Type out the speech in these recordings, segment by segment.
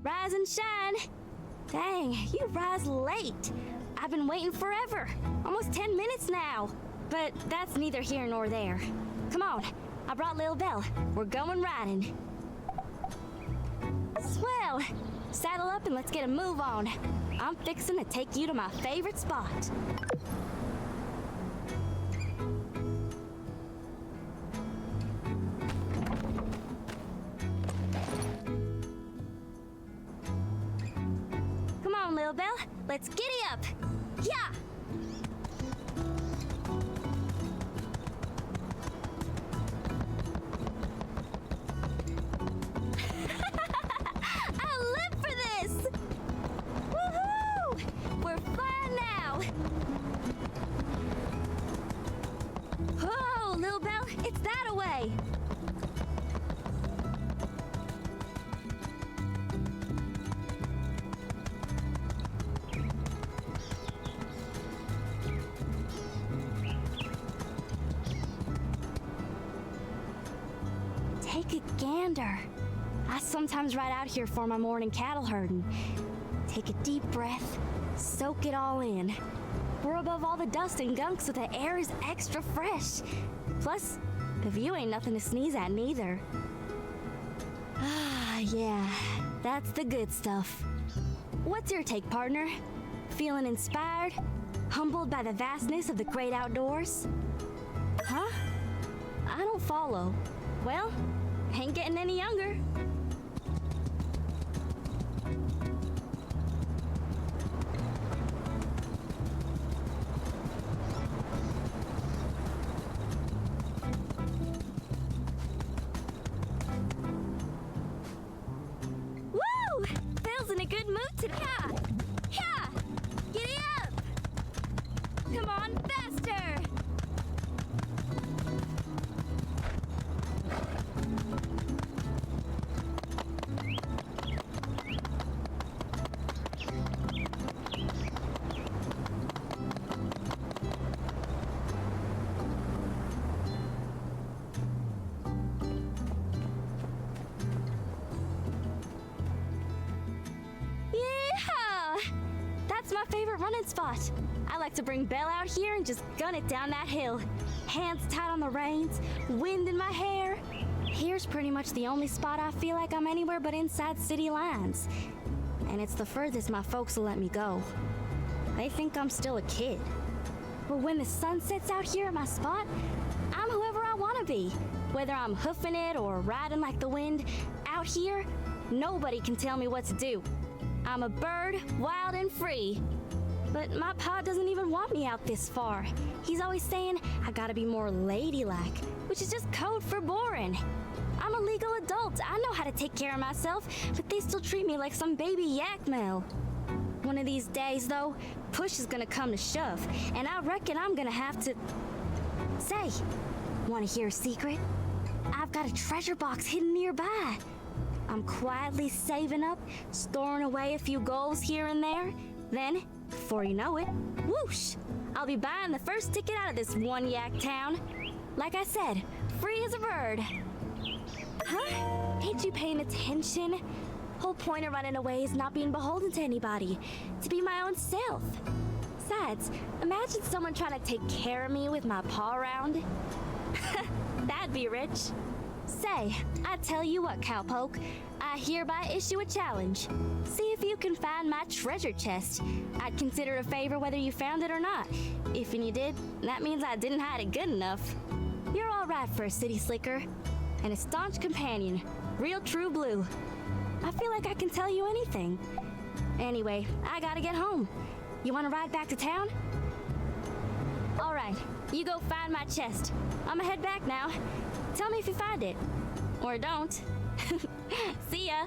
rise and shine. Dang, you rise late. I've been waiting forever, almost 10 minutes now. But that's neither here nor there. Come on, I brought Lil Belle. We're going riding. Swell! Saddle up and let's get a move on. I'm fixing to take you to my favorite spot. Come on, Lil Belle, let's giddy up. Yeah! It's that away! Take a gander. I sometimes ride out here for my morning cattle herding. Take a deep breath, soak it all in. We're above all the dust and gunk, so the air is extra fresh. Plus, the view ain't nothing to sneeze at neither. Ah, yeah, that's the good stuff. What's your take, partner? Feeling inspired? Humbled by the vastness of the great outdoors? Huh? I don't follow. Well, ain't getting any younger. In a good mood today. Yeah! Giddy up! Come on, faster! That's my favorite running spot. I like to bring Belle out here and just gun it down that hill. Hands tight on the reins, wind in my hair. Here's pretty much the only spot I feel like I'm anywhere but inside city lines. And it's the furthest my folks will let me go. They think I'm still a kid. But when the sun sets out here at my spot, I'm whoever I want to be. Whether I'm hoofing it or riding like the wind, out here, nobody can tell me what to do. I'm a bird, wild and free. But my pa doesn't even want me out this far. He's always saying I gotta be more ladylike, which is just code for boring. I'm a legal adult. I know how to take care of myself, but they still treat me like some baby yak male. One of these days, though, push is gonna come to shove, and I reckon I'm gonna have to... Say, wanna hear a secret? I've got a treasure box hidden nearby. I'm quietly saving up, storing away a few goals here and there. Then, before you know it, whoosh! I'll be buying the first ticket out of this one yak town. Like I said, free as a bird. Huh? Ain't you paying attention? Whole point of running away is not being beholden to anybody, to be my own self. Besides, imagine someone trying to take care of me with my paw around. That'd be rich. Say, I tell you what, cowpoke, I hereby issue a challenge. See if you can find my treasure chest. I'd consider it a favor whether you found it or not. If you did, that means I didn't hide it good enough. You're all right for a city slicker. And a staunch companion. Real true blue. I feel like I can tell you anything. Anyway, I gotta get home. You wanna ride back to town? All right, you go find my chest. I'ma head back now. Tell me if you find it. Or don't. See ya.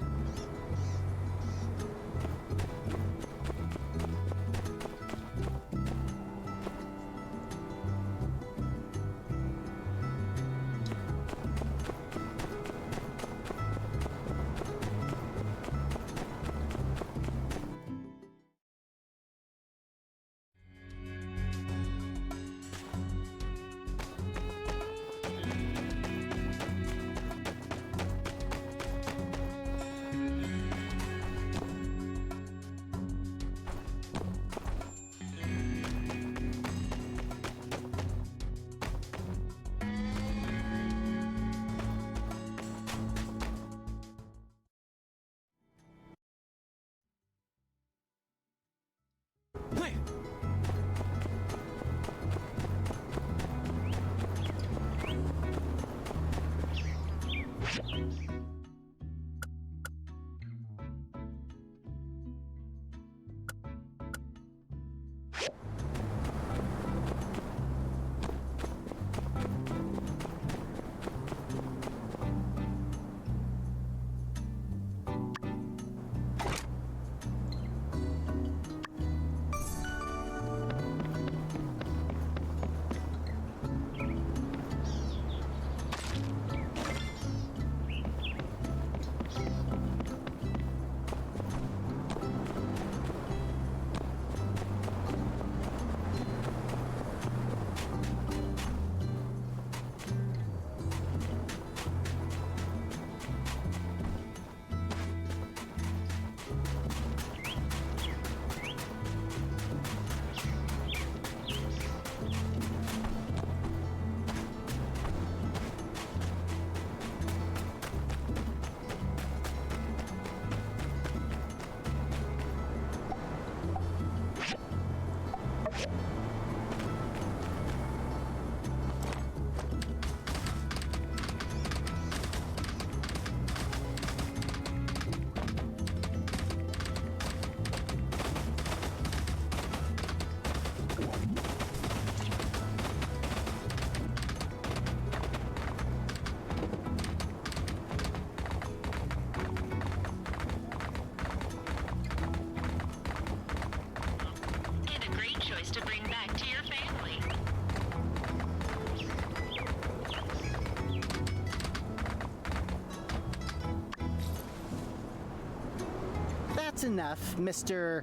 That's enough, Mr.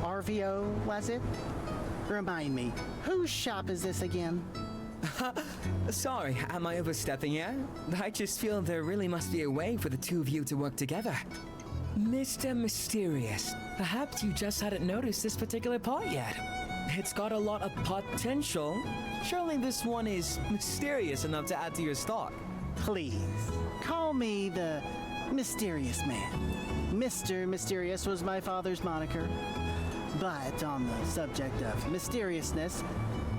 Arvio, was it? Remind me, whose shop is this again? Sorry, am I overstepping yet? I just feel there really must be a way for the two of you to work together. Mr. Mysterious, perhaps you just hadn't noticed this particular part yet. It's got a lot of potential. Surely this one is mysterious enough to add to your stock. Please, call me the Mysterious Man. Mr. Mysterious was my father's moniker. But on the subject of mysteriousness,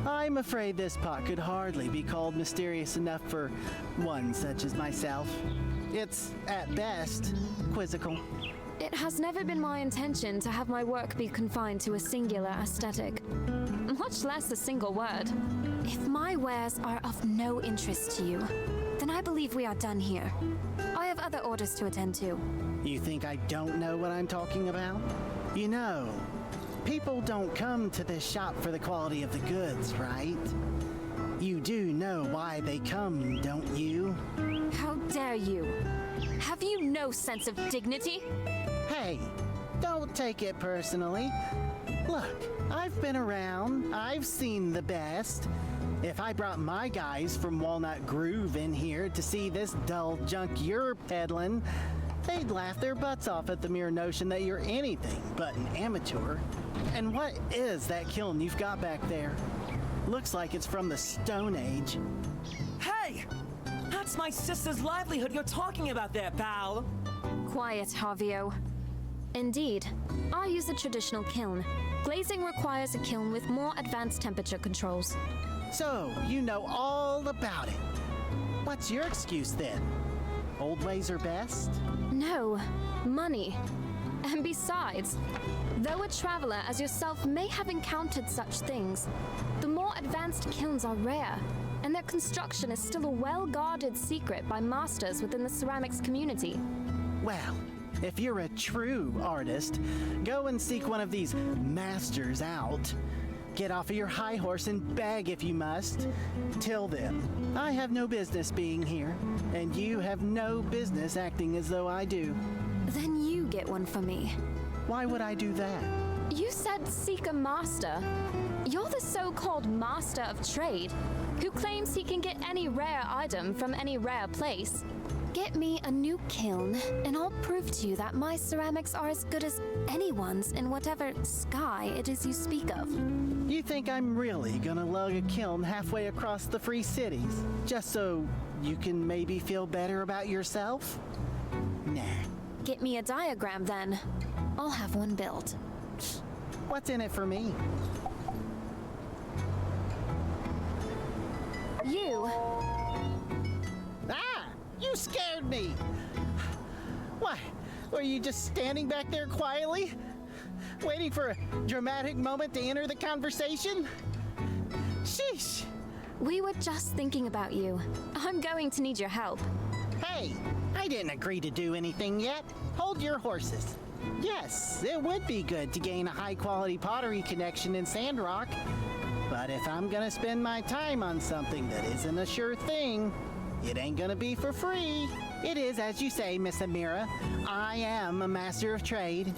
I'm afraid this pot could hardly be called mysterious enough for one such as myself. It's, at best, quizzical. It has never been my intention to have my work be confined to a singular aesthetic, much less a single word. If my wares are of no interest to you, then I believe we are done here. I have other orders to attend to. You think I don't know what I'm talking about? You know, people don't come to this shop for the quality of the goods, right? You do know why they come, don't you? How dare you? Have you no sense of dignity? Hey, don't take it personally. Look, I've been around. I've seen the best. If I brought my guys from Walnut Groove in here to see this dull junk you're peddling, they'd laugh their butts off at the mere notion that you're anything but an amateur. And what is that kiln you've got back there? Looks like it's from the Stone Age. Hey! That's my sister's livelihood you're talking about there, pal! Quiet, Harvio. Indeed, I use a traditional kiln. Glazing requires a kiln with more advanced temperature controls. So, you know all about it. What's your excuse then? Old ways are best? No, money. And besides, though a traveler as yourself may have encountered such things, the more advanced kilns are rare, and their construction is still a well-guarded secret by masters within the ceramics community. Well, if you're a true artist, go and seek one of these masters out. Get off of your high horse and beg if you must. Till then, I have no business being here, and you have no business acting as though I do. Then you get one for me. Why would I do that? You said seek a master. You're the so-called master of trade, who claims he can get any rare item from any rare place. Get me a new kiln, and I'll prove to you that my ceramics are as good as anyone's in whatever sky it is you speak of. You think I'm really gonna lug a kiln halfway across the Free Cities, just so you can maybe feel better about yourself? Nah. Get me a diagram then. I'll have one built. What's in it for me? You. Ah! You scared me! Why? Were you just standing back there quietly? Waiting for a dramatic moment to enter the conversation? Sheesh! We were just thinking about you. I'm going to need your help. Hey, I didn't agree to do anything yet. Hold your horses. Yes, it would be good to gain a high-quality pottery connection in Sandrock. But if I'm gonna spend my time on something that isn't a sure thing, it ain't gonna be for free. It is, as you say, Miss Amirah. I am a master of trade.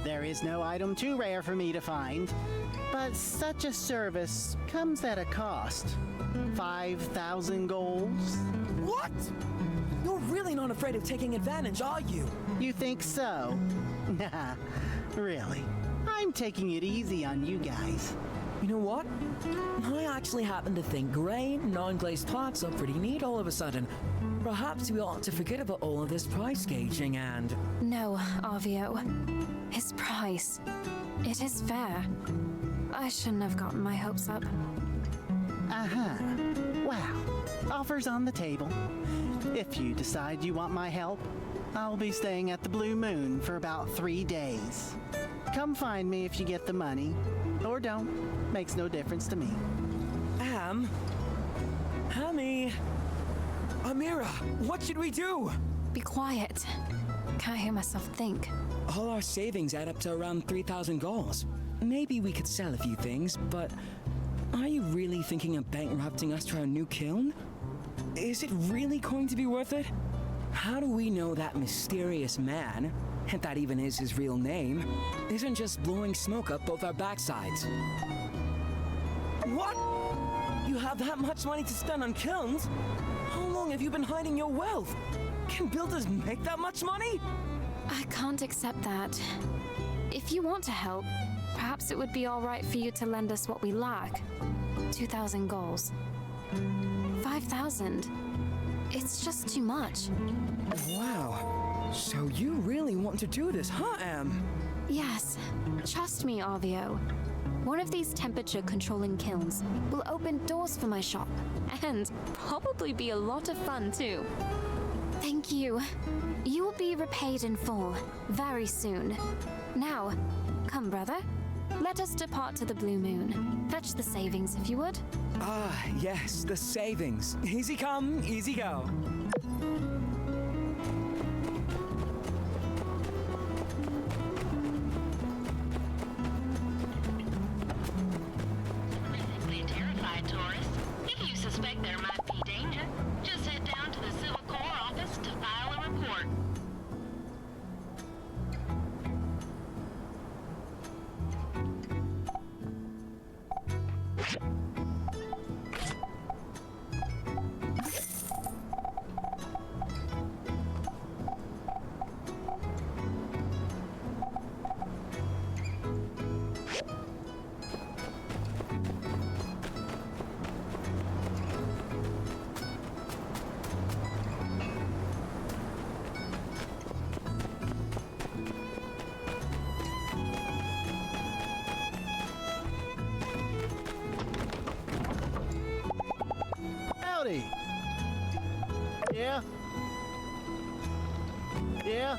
There is no item too rare for me to find. But such a service comes at a cost. 5,000 golds. What? You're really not afraid of taking advantage, are you? You think so? Nah, really. I'm taking it easy on you guys. You know what? I actually happen to think gray, non-glazed pots are pretty neat all of a sudden. Perhaps we ought to forget about all of this price gauging and... No, Arvio. His price. It is fair. I shouldn't have gotten my hopes up. Uh-huh. Wow. Offers on the table. If you decide you want my help, I'll be staying at the Blue Moon for about 3 days. Come find me if you get the money. Or don't. Makes no difference to me. Hammy, Amirah, what should we do? Be quiet. Can't hear myself think. All our savings add up to around 3,000 golds. Maybe we could sell a few things, but are you really thinking of bankrupting us for our new kiln? Is it really going to be worth it? How do we know that mysterious man if that even is his real name, isn't just blowing smoke up both our backsides. What? You have that much money to spend on kilns? How long have you been hiding your wealth? Can builders make that much money? I can't accept that. If you want to help, perhaps it would be all right for you to lend us what we lack. 2,000 goals. 5,000. It's just too much. Wow. So you really want to do this, huh, Am? Yes. Trust me, Arvio. One of these temperature-controlling kilns will open doors for my shop, and probably be a lot of fun, too. Thank you. You will be repaid in full, very soon. Now, come, brother. Let us depart to the Blue Moon. Fetch the savings, if you would. Ah, yes, the savings. Easy come, easy go. Physically terrified tourists. If you suspect there might be danger, just head down to the Civil Corps office to file a report. Howdy. Yeah? Yeah?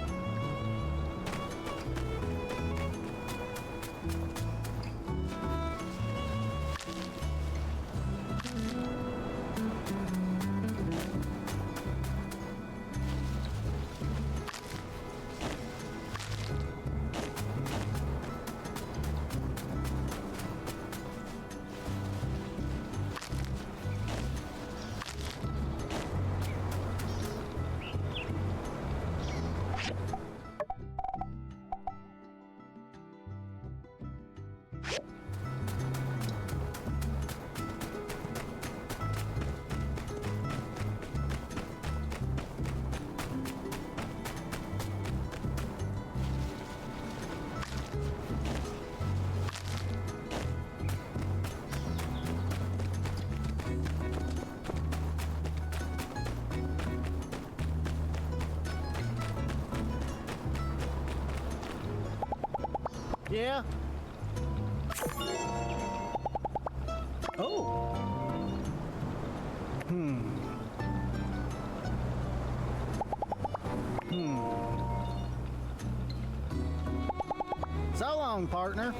Yeah? Oh. So long, partner.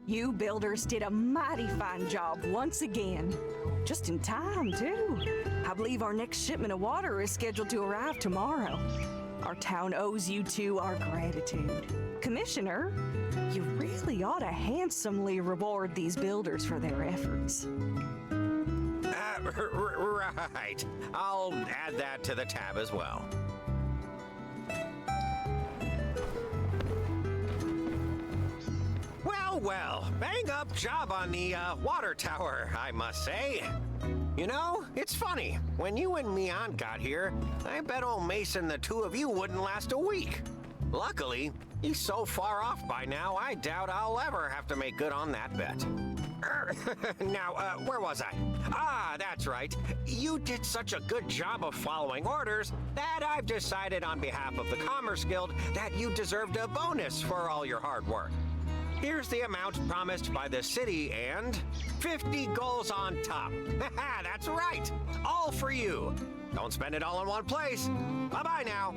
You builders did a mighty fine job once again. Just in time, too. I believe our next shipment of water is scheduled to arrive tomorrow. Our town owes you two our gratitude. Commissioner, you really ought to handsomely reward these builders for their efforts. Right. I'll add that to the tab as well. Well, bang up job on the water tower, I must say. You know, it's funny. When you and Mian got here, I bet old Mason the two of you wouldn't last a week. Luckily, he's so far off by now, I doubt I'll ever have to make good on that bet. Now, where was I? Ah, that's right. You did such a good job of following orders that I've decided on behalf of the Commerce Guild that you deserved a bonus for all your hard work. Here's the amount promised by the city and 50 goals on top. That's right. All for you. Don't spend it all in one place. Bye-bye now.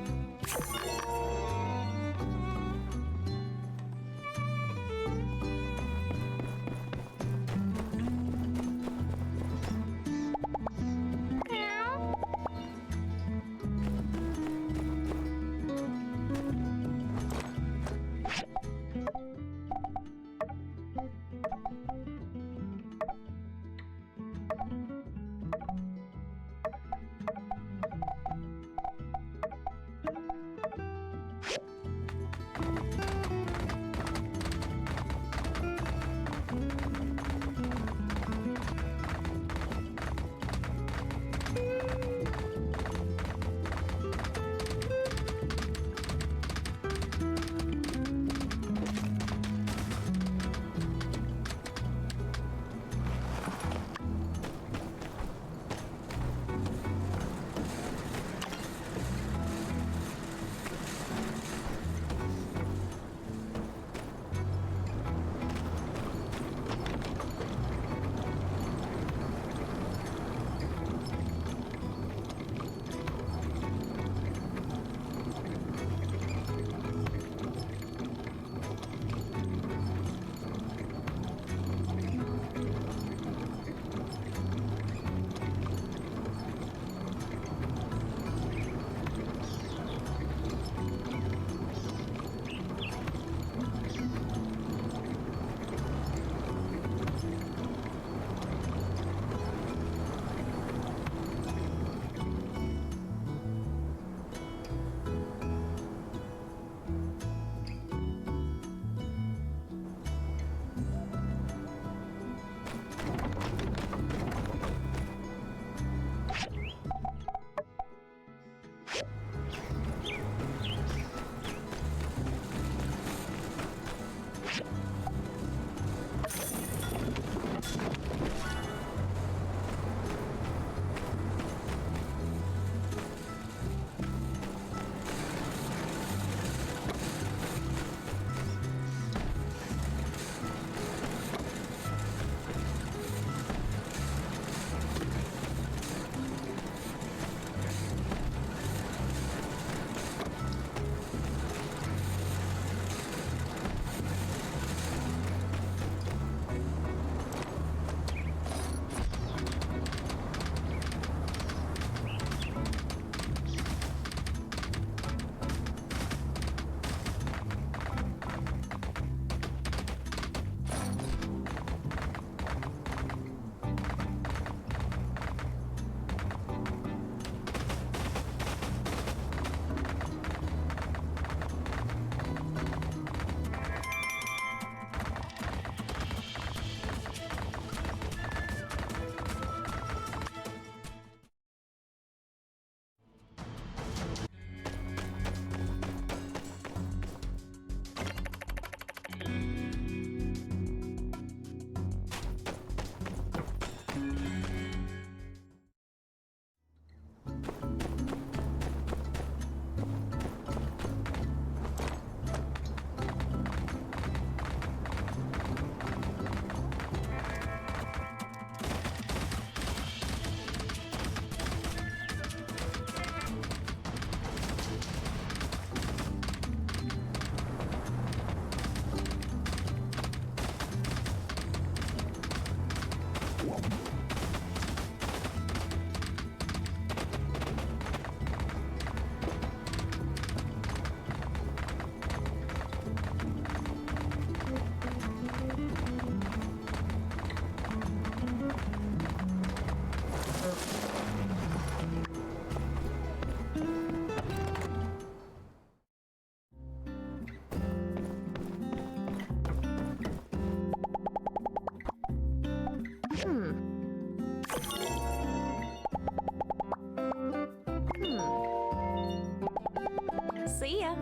See ya.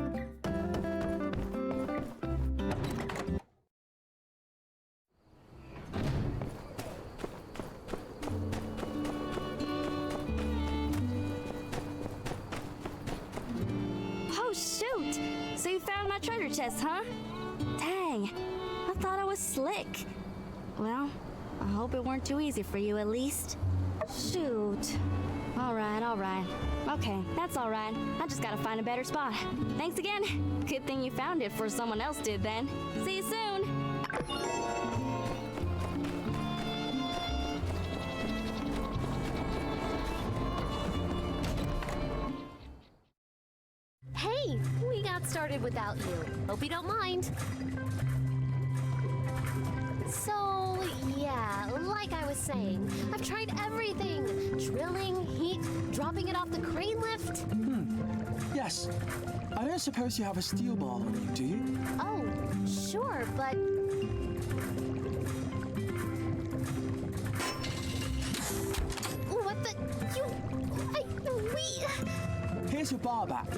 Oh, shoot! So you found my treasure chest, huh? Dang, I thought I was slick. Well, I hope it weren't too easy for you at least. Shoot. All right. Okay, that's all right. I just gotta find a better spot. Thanks again. Good thing you found it before someone else did then. See you soon. Hey, we got started without you. Hope you don't mind. So, yeah, like I was saying, I've tried everything. Drilling, heat, dropping it off the crane lift. Yes. I don't suppose you have a steel ball on you, do you? Oh, sure, but... What the... Here's your bar back.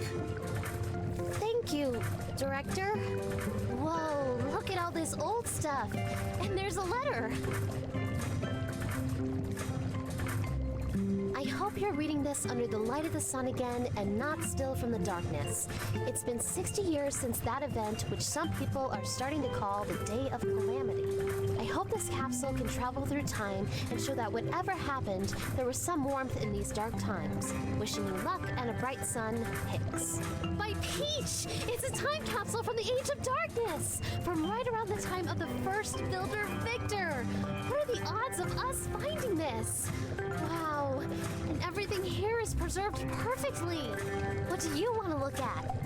Thank you, Director. Whoa, look at all this old stuff. And there's a letter. I hope you're reading this under the light of the sun again and not still from the darkness. It's been 60 years since that event, which some people are starting to call the Day of Calamity. I hope this capsule can travel through time and show that whatever happened, there was some warmth in these dark times. Wishing you luck and a bright sun, Hicks. By Peach! It's a time capsule from the Age of Darkness! From right around the time of the first builder, Victor! What are the odds of us finding this? Wow, and everything here is preserved perfectly. What do you want to look at?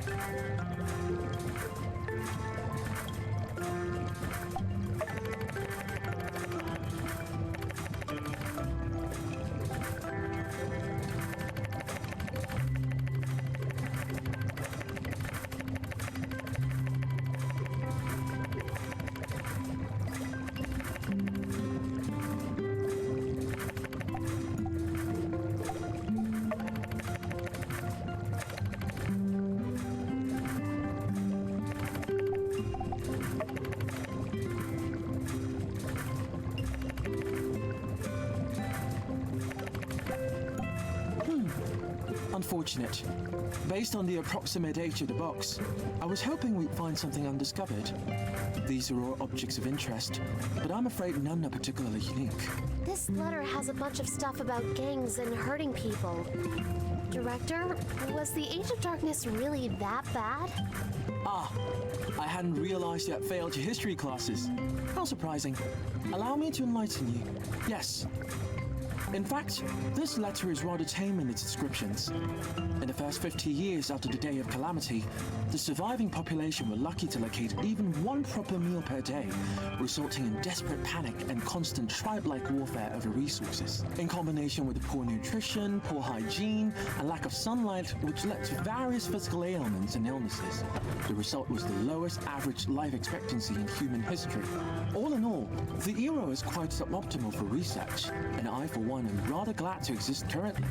Unfortunate. Based on the approximate age of the box, I was hoping we'd find something undiscovered. These are all objects of interest, but I'm afraid none are particularly unique. This letter has a bunch of stuff about gangs and hurting people. Director, was the Age of Darkness really that bad? Ah, I hadn't realized you had failed your history classes. How surprising. Allow me to enlighten you. Yes. In fact, this letter is rather tame in its descriptions. In the first 50 years after the Day of Calamity, the surviving population were lucky to locate even one proper meal per day, resulting in desperate panic and constant tribe-like warfare over resources. In combination with poor nutrition, poor hygiene, and lack of sunlight, which led to various physical ailments and illnesses. The result was the lowest average life expectancy in human history. All in all, the era is quite suboptimal for research, and I, for one, am rather glad to exist currently.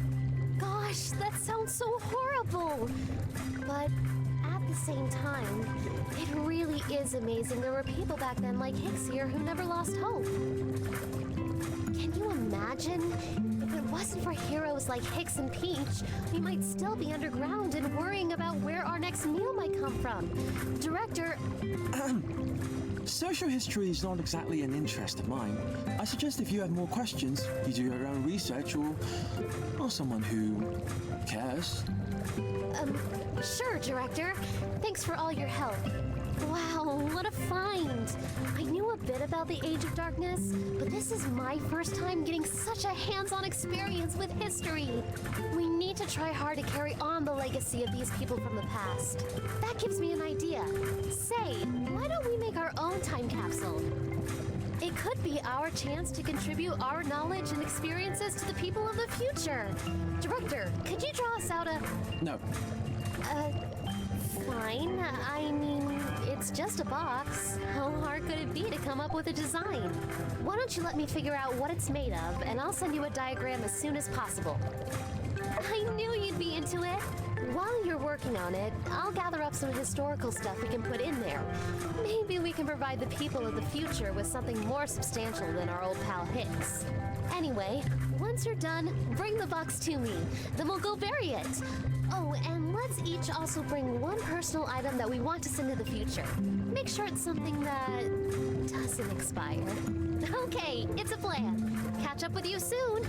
Gosh, that sounds so horrible! But at the same time, it really is amazing there were people back then like Hicks here who never lost hope. Can you imagine? If it wasn't for heroes like Hicks and Peach, we might still be underground and worrying about where our next meal might come from. Director... Social history is not exactly an interest of mine. I suggest if you have more questions, you do your own research or someone who cares. Sure, Director. Thanks for all your help. Wow, what a find! I knew a bit about the Age of Darkness, but this is my first time getting such a hands-on experience with history. We need to try hard to carry on the legacy of these people from the past. That gives me an idea. Say, why don't we make our own time capsule? It could be our chance to contribute our knowledge and experiences to the people of the future. Director, could you draw us out a... No. Fine. I mean, it's just a box. How hard could it be to come up with a design? Why don't you let me figure out what it's made of, and I'll send you a diagram as soon as possible. I knew you'd be into it. While you're working on it, I'll gather up some historical stuff we can put in there. Maybe we can provide the people of the future with something more substantial than our old pal Hicks. Anyway, once you're done, bring the box to me. Then we'll go bury it. Oh, and let's each also bring one personal item that we want to send to the future. Make sure it's something that doesn't expire. Okay, it's a plan. Catch up with you soon.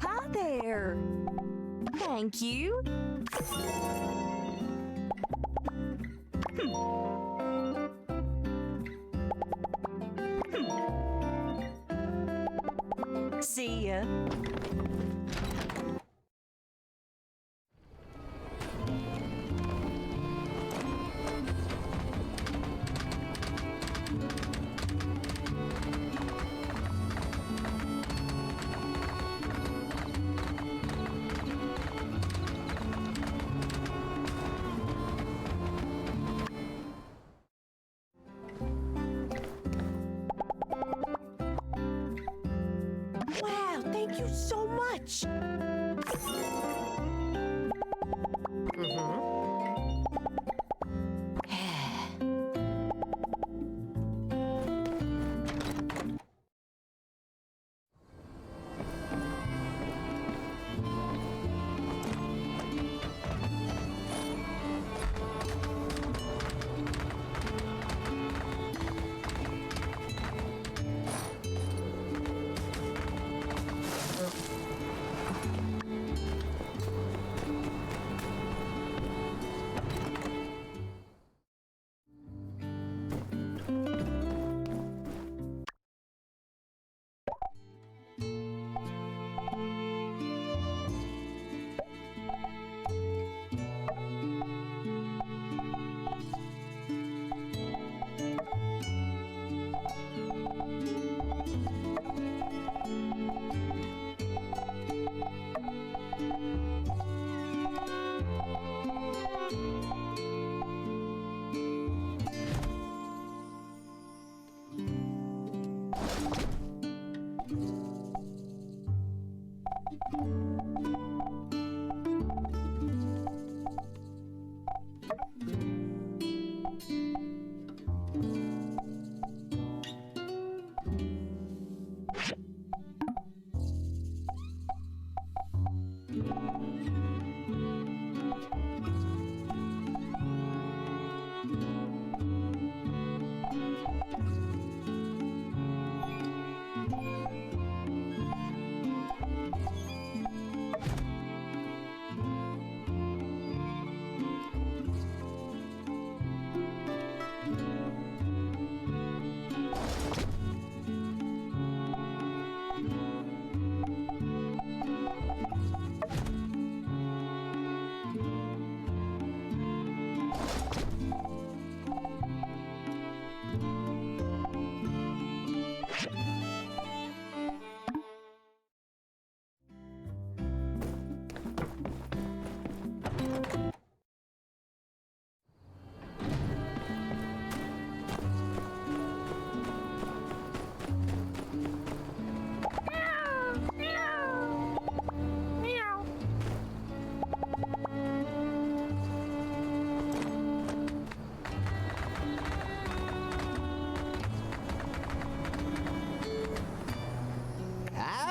Hi there. Thank you. See ya. Wow, thank you so much.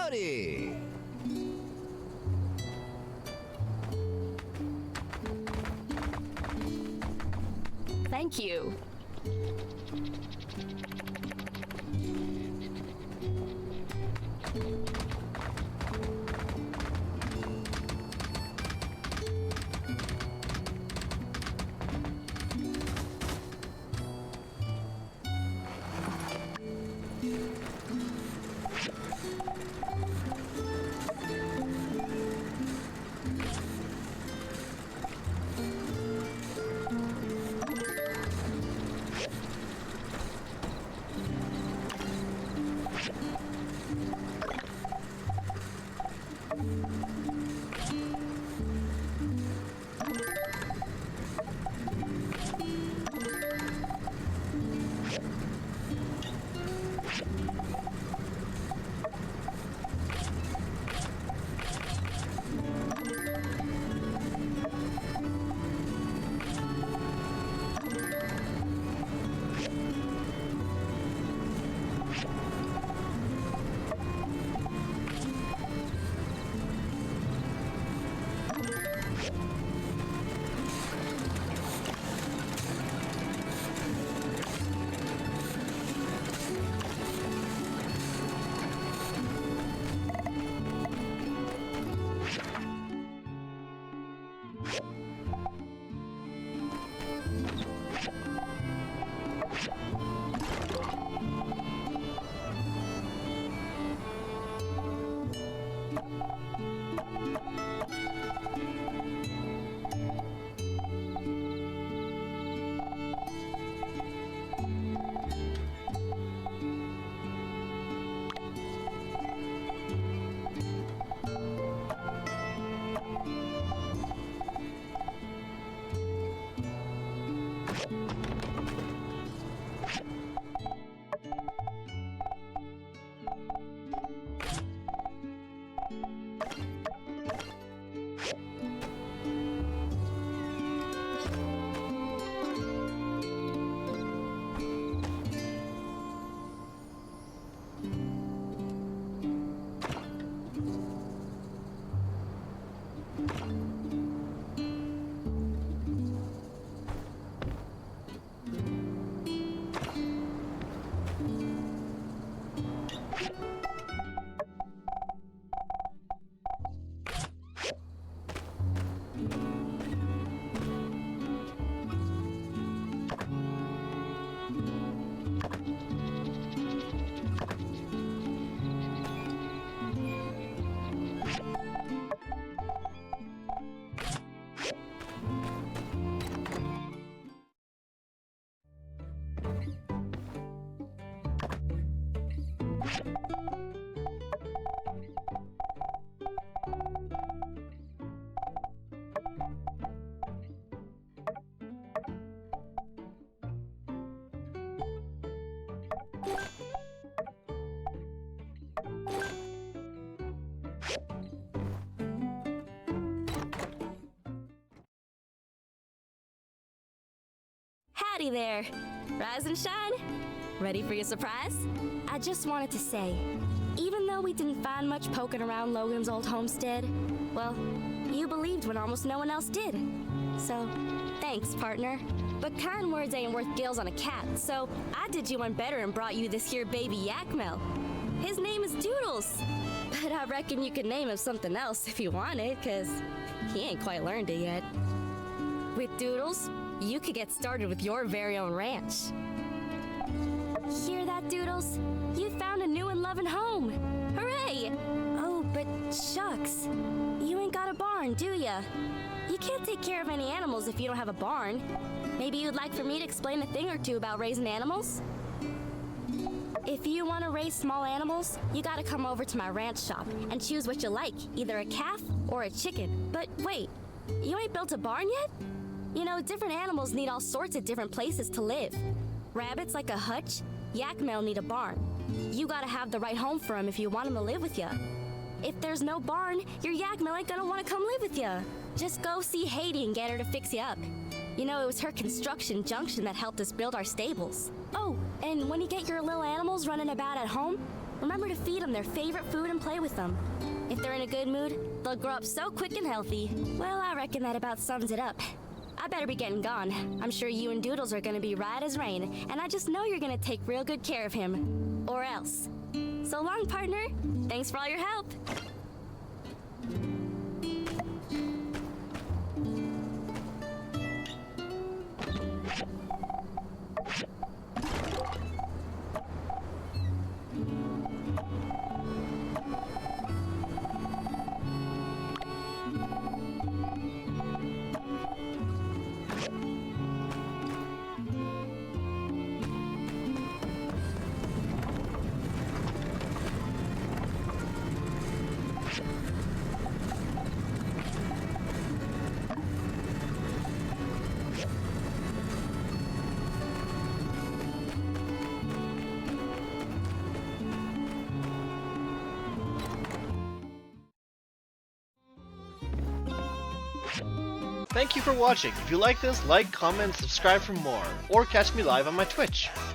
Howdy! Thank you. Howdy there. Rise and shine. Ready for your surprise? I just wanted to say, even though we didn't find much poking around Logan's old homestead, well, you believed when almost no one else did. So, thanks, partner. But kind words ain't worth gills on a cat, so I did you one better and brought you this here baby Yakmel. His name is Doodles. But I reckon you could name him something else if you wanted, 'cause he ain't quite learned it yet. With Doodles, you could get started with your very own ranch. Hear that, Doodles? You found a new and loving home. Hooray! Oh, but shucks. You ain't got a barn, do ya? You can't take care of any animals if you don't have a barn. Maybe you'd like for me to explain a thing or two about raising animals? If you want to raise small animals, you gotta come over to my ranch shop and choose what you like, either a calf or a chicken. But wait, you ain't built a barn yet? You know, different animals need all sorts of different places to live. Rabbits like a hutch, Yakmel need a barn. You gotta have the right home for 'em if you want 'em to live with ya. If there's no barn, your Yakmel ain't gonna want to come live with ya. Just go see Haiti and get her to fix you up. You know, it was her construction junction that helped us build our stables. Oh, and when you get your little animals running about at home, remember to feed them their favorite food and play with them. If they're in a good mood, they'll grow up so quick and healthy. Well, I reckon that about sums it up. I better be getting gone. I'm sure you and Doodles are gonna be right as rain, and I just know you're gonna take real good care of him. Or else. So long, partner. Thanks for all your help. Thank you for watching. If you like this, like, comment, and subscribe for more, or catch me live on my Twitch.